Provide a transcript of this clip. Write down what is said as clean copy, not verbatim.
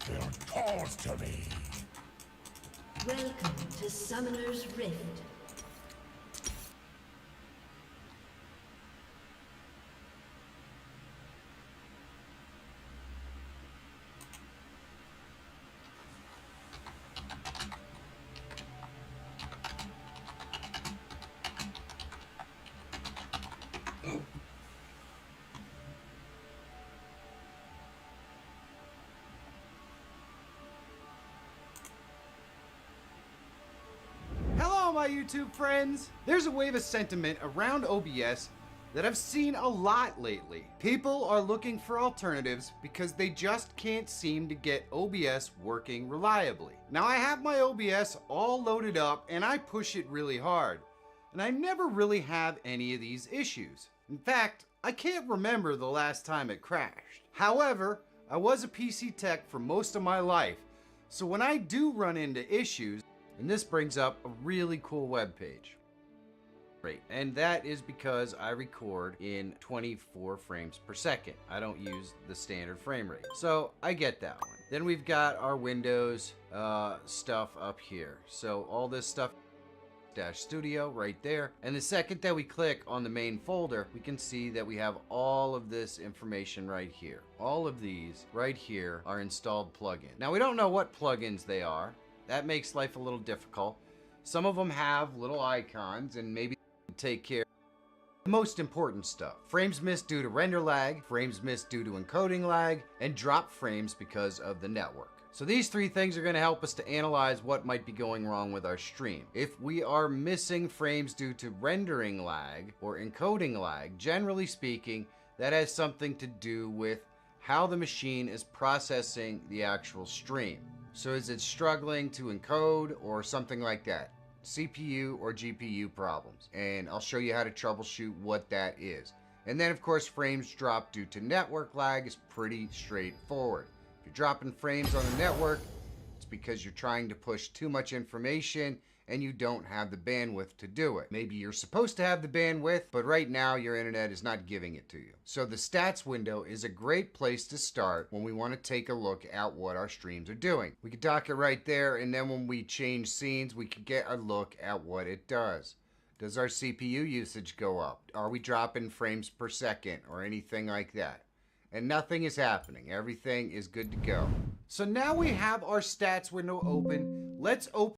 They're calls to me. Welcome to Summoner's Rift. Hello, my YouTube friends! There's a wave of sentiment around OBS that I've seen a lot lately. People are looking for alternatives because they just can't seem to get OBS working reliably. Now, I have my OBS all loaded up and I push it really hard, and I never really have any of these issues. In fact, I can't remember the last time it crashed. However, I was a PC tech for most of my life, so when I do run into issues, and this brings up a really cool web page. Great. And that is because I record in 24 frames per second. I don't use the standard frame rate. So I get that one. Then we've got our Windows stuff up here. So all this stuff Dash Studio right there. And the second that we click on the main folder, we can see that we have all of this information right here. All of these right here are installed plugins. Now we don't know what plugins they are. That makes life a little difficult. Some of them have little icons and maybe take care of the most important stuff. Frames missed due to render lag, frames missed due to encoding lag, and drop frames because of the network. So these three things are going to help us to analyze what might be going wrong with our stream. If we are missing frames due to rendering lag or encoding lag, generally speaking, that has something to do with how the machine is processing the actual stream. So is it struggling to encode or something like that? CPU or GPU problems. And I'll show you how to troubleshoot what that is. And then of course frames drop due to network lag is pretty straightforward. If you're dropping frames on the network, it's because you're trying to push too much information and you don't have the bandwidth to do it. Maybe you're supposed to have the bandwidth, but right now your internet is not giving it to you. So the stats window is a great place to start when we want to take a look at what our streams are doing. We can dock it right there, and then when we change scenes, we can get a look at what it does. Does our CPU usage go up? Are we dropping frames per second or anything like that? And nothing is happening. Everything is good to go. So now we have our stats window open. Let's open